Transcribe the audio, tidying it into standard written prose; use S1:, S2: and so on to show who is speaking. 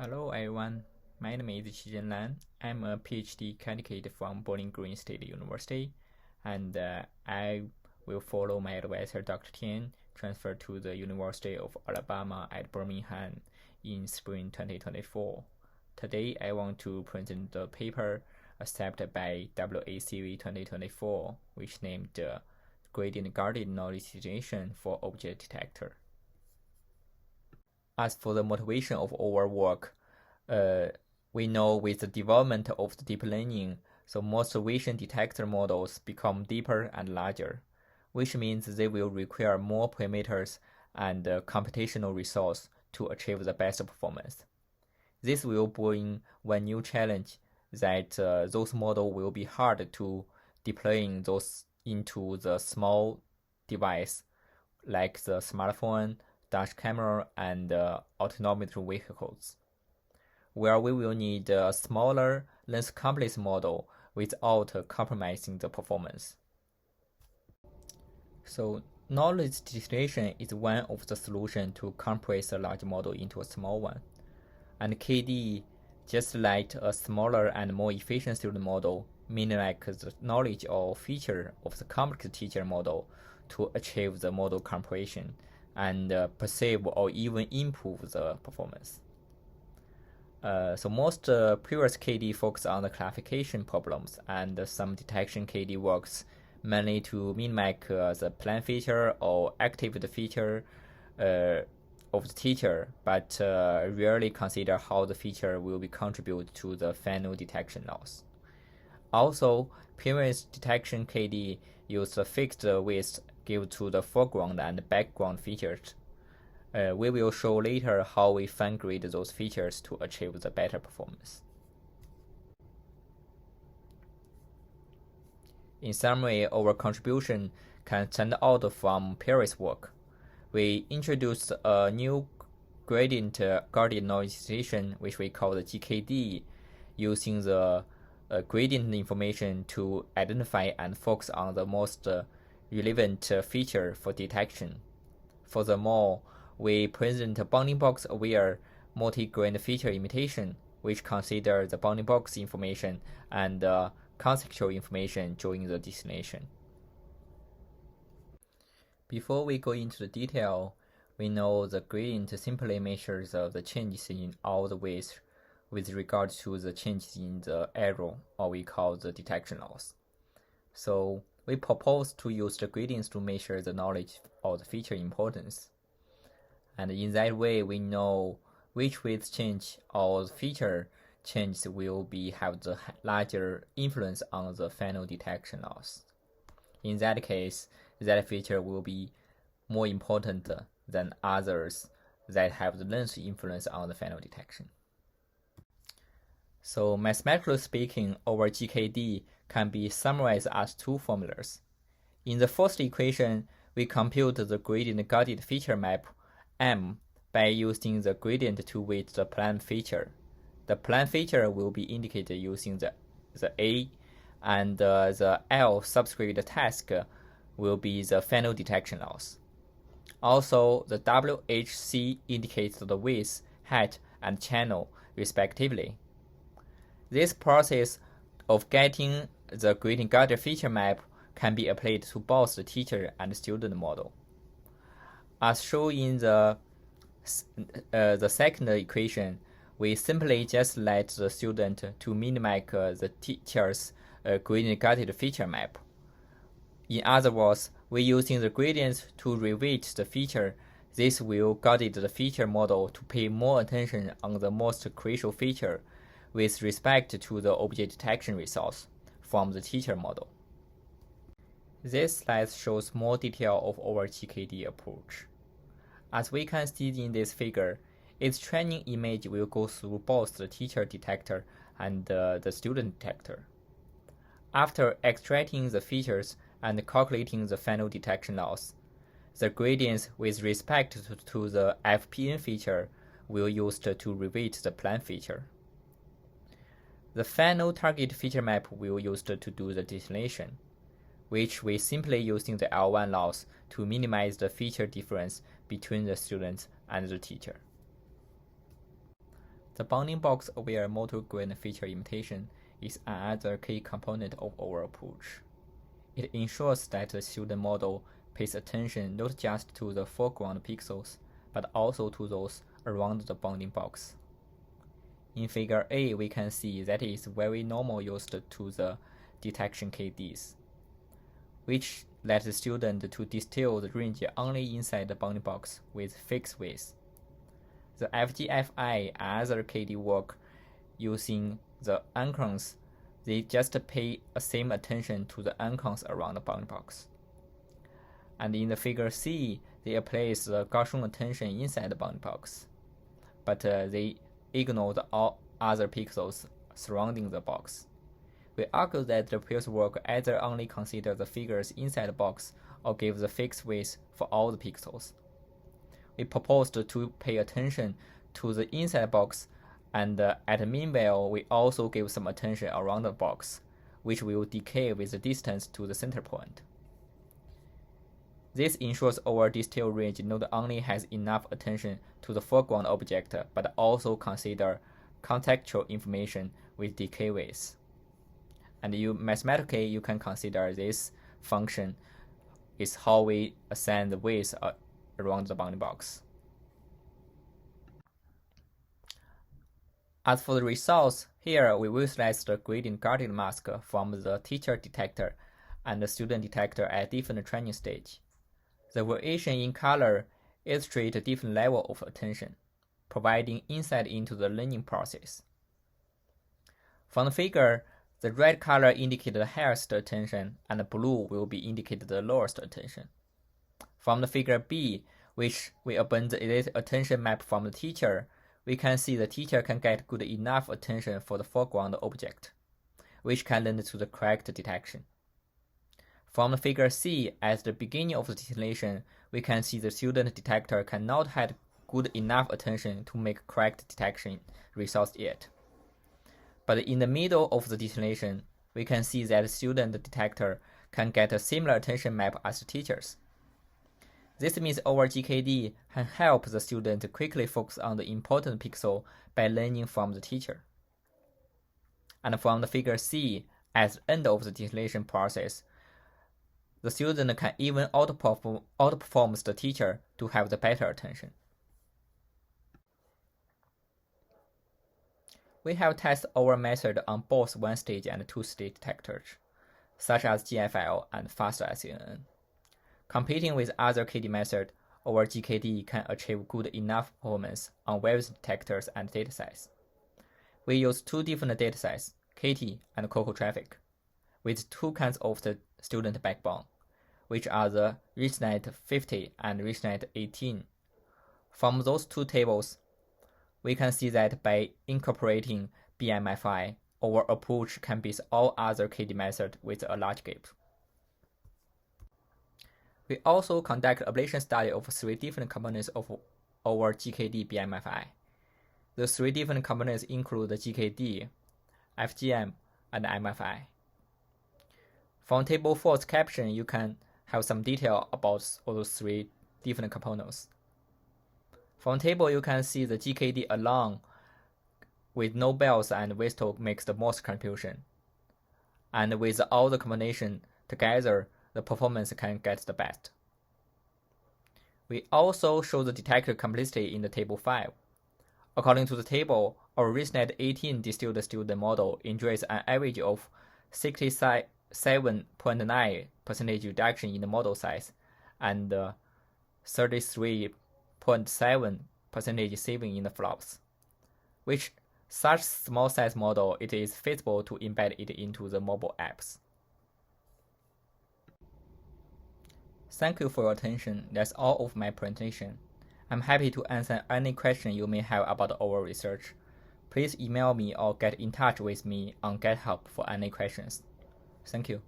S1: Hello everyone, my name is Qizhen. I'm a PhD candidate from Bowling Green State University, and I will follow my advisor Dr. Tian transfer to the University of Alabama at Birmingham in spring 2024. Today I want to present the paper accepted by WACV 2024, which named Gradient Guarded Knowledge Situation for Object Detector. As for the motivation of our work, we know with the development of the deep learning, so most vision detector models become deeper and larger, which means they will require more parameters and computational resource to achieve the best performance. This will bring one new challenge that those models will be hard to deploying those into the small device like the smartphone, dash camera, and autonomous vehicles, where we will need a smaller, less complex model without compromising the performance. So knowledge distillation is one of the solutions to compress a large model into a small one. And KD, just like a smaller and more efficient student model, mimic the knowledge or feature of the complex teacher model to achieve the model compression and perceive or even improve the performance. So most previous KD focus on the classification problems, and some detection KD works mainly to mimic the plan feature or active the feature of the teacher, but rarely consider how the feature will be contribute to the final detection loss. Also, previous detection KD use a fixed width give to the foreground and background features. We will show later how we fine grade those features to achieve the better performance. In summary, our contribution can stand out from previous work. We introduced a new gradient guarded knowledge situation, which we call the GKD, using the gradient information to identify and focus on the most relevant feature for detection. Furthermore, we present a bounding box aware multi-grain feature imitation, which consider the bounding box information and conceptual information during the distillation. Before we go into the detail, we know the gradient simply measures the changes in all the ways with regard to the changes in the error, or we call the detection loss. So we propose to use the gradients to measure the knowledge of the feature importance. And in that way, we know which weight change or feature change will have the larger influence on the final detection loss. In that case, that feature will be more important than others that have the less influence on the final detection. So mathematically speaking, our GKD can be summarized as two formulas. In the first equation, we compute the gradient guarded feature map M by using the gradient to weight the plan feature. The plan feature will be indicated using the A, and the L subscript task will be the final detection loss. Also, the WHC indicates the width, height, and channel, respectively. This process of getting the gradient guarded feature map can be applied to both the teacher and student model. As shown in the second equation, we simply just let the student to mimic the teacher's gradient guarded feature map. In other words, we're using the gradients to reweight the feature. This will guide the feature model to pay more attention on the most crucial feature with respect to the object detection resource from the teacher model. This slide shows more detail of our GKD approach. As we can see in this figure, its training image will go through both the teacher detector and the student detector. After extracting the features and calculating the final detection loss, the gradients with respect to the FPN feature will be used to reweight the plan feature. The final target feature map will be used to do the distillation, which we simply using the L1 loss to minimize the feature difference between the students and the teacher. The bounding box-aware motor grain feature imitation is another key component of our approach. It ensures that the student model pays attention not just to the foreground pixels, but also to those around the bounding box. In Figure A, we can see that it is very normal used to the detection KDs, which let the student to distill the range only inside the bounding box with fixed width. The FGFI and other KD work using the icons. They just pay the same attention to the icons around the bounding box. And in the Figure C, they place the Gaussian attention inside the bounding box, but they ignore all other pixels surrounding the box. We argue that the previous work either only considers the figures inside the box or gives the fixed width for all the pixels. We proposed to pay attention to the inside box, and at meanwhile, we also give some attention around the box, which will decay with the distance to the center point. This ensures our distill range not only has enough attention to the foreground object, but also consider contextual information with decay width. And mathematically, you can consider this function is how we assign the width around the bounding box. As for the results, here we visualize the gradient guarded mask from the teacher detector and the student detector at different training stage. The variation in color illustrates a different level of attention, providing insight into the learning process. From the figure, the red color indicates the highest attention, and the blue will be indicated the lowest attention. From the Figure B, which we append the attention map from the teacher, we can see the teacher can get good enough attention for the foreground object, which can lead to the correct detection. From the Figure C, at the beginning of the distillation, we can see the student detector cannot have good enough attention to make correct detection results yet. But in the middle of the distillation, we can see that the student detector can get a similar attention map as the teachers. This means our GKD can help the student quickly focus on the important pixel by learning from the teacher. And from the Figure C, at the end of the distillation process, the student can even outperform the teacher to have the better attention. We have tested our method on both one-stage and two-stage detectors, such as GFL and faster SNN. Competing with other KD methods, our GKD can achieve good enough performance on various detectors and datasets. We use two different datasets, KT and Cocoa traffic, with two kinds of the student backbone, which are the RichNet 50 and RichNet 18. From those two tables, we can see that by incorporating BMFI, our approach can beat all other KD methods with a large gap. We also conduct ablation study of three different components of our GKD BMFI. The three different components include the GKD, FGM, and MFI. From Table 4's caption, you can have some detail about all those three different components. From the table, you can see the GKD alone with no bells and whistle makes the most contribution. And with all the combination together, the performance can get the best. We also show the detector complexity in the Table 5. According to the table, our RichNet 18 distilled student model enjoys an average of 67.9% reduction in the model size and 33.7% saving in the flops. With such small size model, it is feasible to embed it into the mobile apps. Thank you for your attention. That's all of my presentation. I'm happy to answer any question you may have about our research. Please email me or get in touch with me on GitHub for any questions. Thank you.